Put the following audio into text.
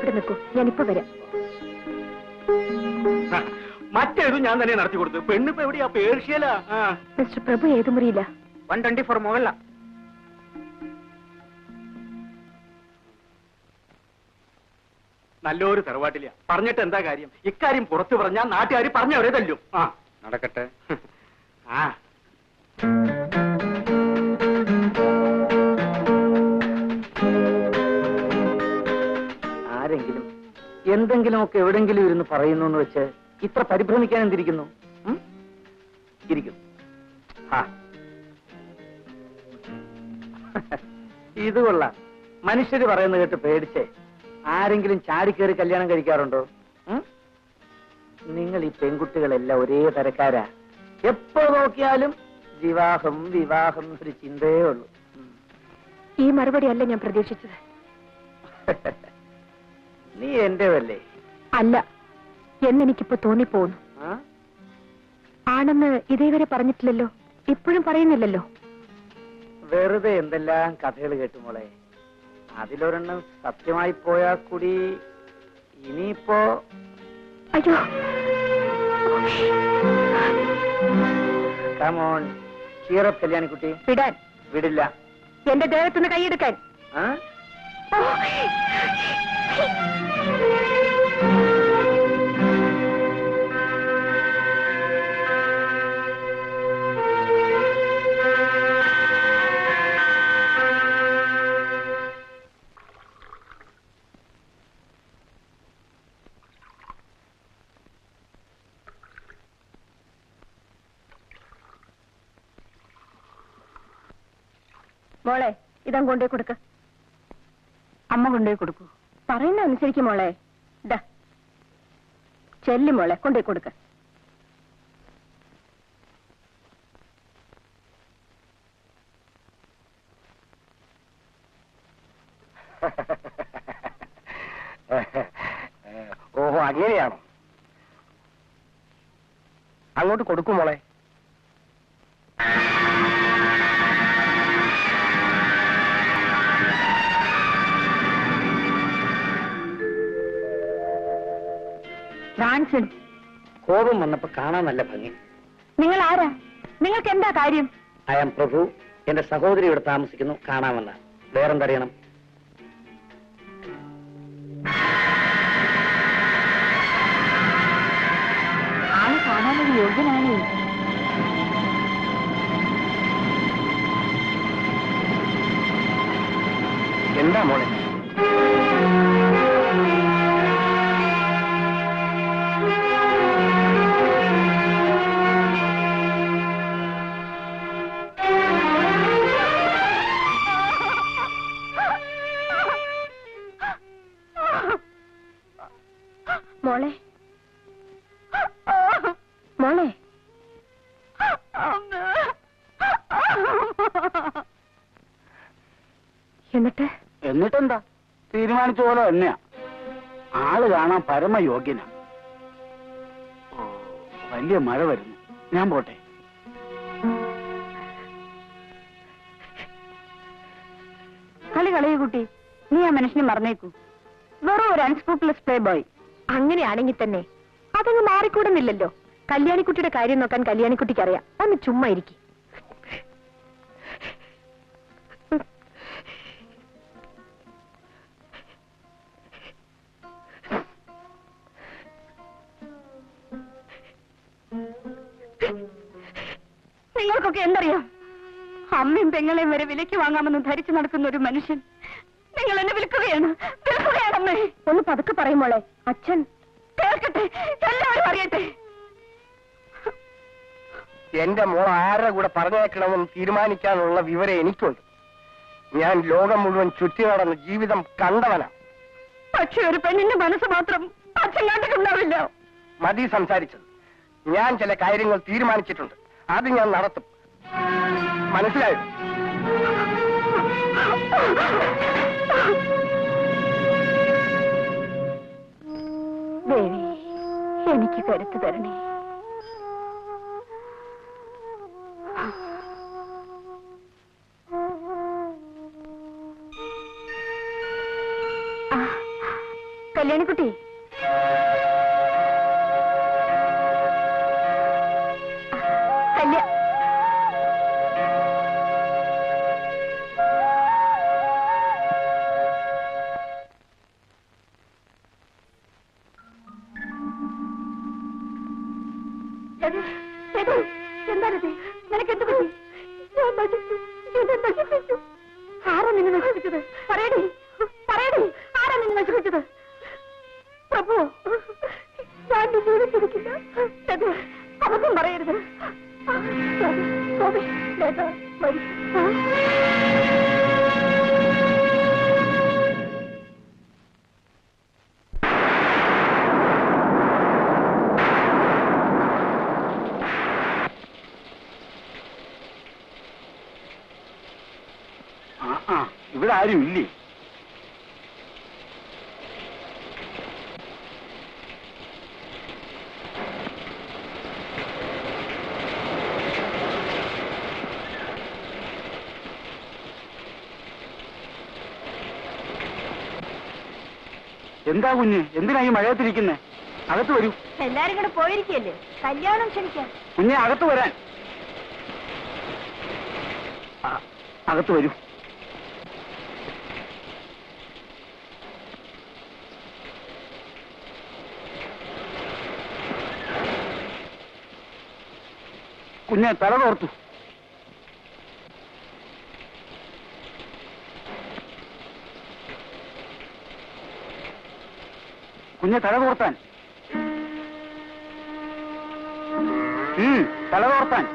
ഇവിടെ നിൽക്കൂ, ഞാനിപ്പോ വരാം. മറ്റേതും ഞാൻ തന്നെ നടത്തി കൊടുത്തു. പെണ്ണിപ്പോ എവിടെയാ? പേർഷ്യല. മിസ്റ്റർ പ്രഭു ഏത് മുറിയില്ല? 124 മുകളില. നല്ലൊരു തറവാട്ടില്ല. പറഞ്ഞിട്ട് എന്താ കാര്യം? ഇക്കാര്യം പുറത്തു പറഞ്ഞാൽ നാട്ടുകാർ പറഞ്ഞവരെ തല്ലും. നടക്കട്ടെ. ആരെങ്കിലും എന്തെങ്കിലുമൊക്കെ എവിടെങ്കിലും ഇരുന്ന് പറയുന്നു എന്ന് വെച്ച് ഇത്ര പരിഭ്രമിക്കാൻ എന്തിരിക്കുന്നു? ഇരിക്കുന്നു. ഇത് കൊള്ളാം. മനുഷ്യര് പറയുന്നത് കേട്ട് പേടിച്ചേ ആരെങ്കിലും ചാടിക്കേറി കല്യാണം കഴിക്കാറുണ്ടോ? നിങ്ങൾ ഈ പെൺകുട്ടികളെല്ലാം ഒരേ തരക്കാരാ. എപ്പോ നോക്കിയാലും വിവാഹം വിവാഹം ഒരു ചിന്തയേ ഉള്ളൂ. ഈ മറുപടി അല്ല ഞാൻ പ്രതീക്ഷിച്ചത്. നീ എന്റേതല്ലേ? അല്ല എന്നെനിക്കിപ്പോ തോന്നിപ്പോന്നു. ആണെന്ന് ഇതേവരെ പറഞ്ഞിട്ടില്ലല്ലോ, ഇപ്പോഴും പറയുന്നില്ലല്ലോ. വെറുതെ എന്തെല്ലാം കഥകൾ കേട്ടു മോളെ. അതിലൊരെണ്ണം സത്യമായി പോയാൽ കൂടി ഇനിയിപ്പോ അയ്യോ. കമോൺ ചീറപ്പ് കല്യാണിക്കുട്ടി. വിടാൻ. വിടില്ല. എന്റെ ദേഹത്തുനിന്ന് കൈയെടുക്കാൻ. മോളെ ഇതം കൊണ്ടേ കൊടുക്ക. അമ്മ കൊണ്ടേ കൊടുക്കൂ. പറയുന്ന അനുസരിക്കും മോളെ. ഇതാ ചെല്ലു മോളെ, കൊണ്ടേ കൊടുക്ക. ഓഹോ, അങ്ങനെയാണോ? അങ്ങോട്ട് കൊടുക്കും മോളെ. കോപം വന്നപ്പോ കാണാൻ നല്ല ഭംഗി. നിങ്ങൾ ആരാ? നിങ്ങൾക്ക് എന്താ കാര്യം? ഐ ആം പ്രഭു. എന്റെ സഹോദരി ഇവിടെ താമസിക്കുന്നു, കാണാമെന്ന. വേറെന്തറിയണം? ആള് കാണാനൊരു യോഗ്യനാണ്. എന്താ മോളെ? മോളെ മോളെ എന്നിട്ടെന്താ? തീരുമാനിച്ച പോലെ തന്നെയാ. ആള് കാണാൻ പരമയോഗ്യനാ. വലിയ മഴ വരുന്നു, ഞാൻ പോട്ടെ. കളയൂ കുട്ടി. നീ ആ മനുഷ്യനെ മറന്നേക്കൂ. വെറും ഒരു അൺസ്ക്രൂപ്പിളസ് പ്ലേ ബോയ്. അങ്ങനെയാണെങ്കിൽ തന്നെ അതങ്ങ് മാറിക്കൂടുന്നില്ലല്ലോ. കല്യാണിക്കുട്ടിയുടെ കാര്യം നോക്കാൻ കല്യാണിക്കുട്ടിക്ക് അറിയാം. ഒന്ന് ചുമ്മാ ഇരിക്കും. നിങ്ങൾക്കൊക്കെ എന്തറിയാം? അമ്മയും പെങ്ങളെയും വരെ വിലയ്ക്ക് വാങ്ങാമെന്ന് ധരിച്ചു നടക്കുന്ന ഒരു മനുഷ്യൻ നിങ്ങൾ എന്നെ വിൽക്കുകയാണ്. വിൽക്കുകയാണമ്മേ. ഒന്ന് പതുക്കെ പറയുമോളെ. അച്ഛൻ കേൾക്കട്ടെ, എല്ലാവരും അറിയട്ടെ. എന്റെ മോൾ ആരുടെ കൂടെ പറഞ്ഞേക്കണമെന്ന് തീരുമാനിക്കാനുള്ള വിവരം എനിക്കുണ്ട്. ഞാൻ ലോകം മുഴുവൻ ചുറ്റി നടന്ന ജീവിതം കണ്ടവനാ. പക്ഷെ ഒരു പെണ്ണിന്റെ മനസ്സ് മാത്രം അച്ഛൻ കണ്ടിട്ടുണ്ടാവില്ല. മതി സംസാരിച്ചത്. ഞാൻ ചില കാര്യങ്ങൾ തീരുമാനിച്ചിട്ടുണ്ട്. അത് ഞാൻ നടത്തും. മനസ്സിലായോ? ദേവി, എനിക്ക് കരുത്ത് തരണേ. കല്യാണിക്കുട്ടി, എന്താണിത്? നിനക്ക് എന്ത് പറ്റി? ആരാ നിന്നെ നശിപ്പിച്ചത്? പറയടി, പറയടി, ആരാ നിന്നെ നശിപ്പിച്ചത്? പ്രഭു, ഞാൻ നിന്നോട് ചോദിക്കില്ല. അബദ്ധം പറയരുത്. ഇവിടെ ആരും ഇല്ലേ? എന്താ കുഞ്ഞ്, എന്തിനാ ഈ മഴയത്തിരിക്കുന്നേ? അകത്ത് വരൂ. എല്ലാരും കൂടെ പോയിരിക്കല്ലേ, കല്യാണം ക്ഷണിക്കാൻ. കുഞ്ഞെ, അകത്ത് വരാൻ. അകത്ത് വരൂ. കുഞ്ഞെ, തല തോർത്തു. കുഞ്ഞെ, തല തോർത്താൻ. തല തോർത്താൻ.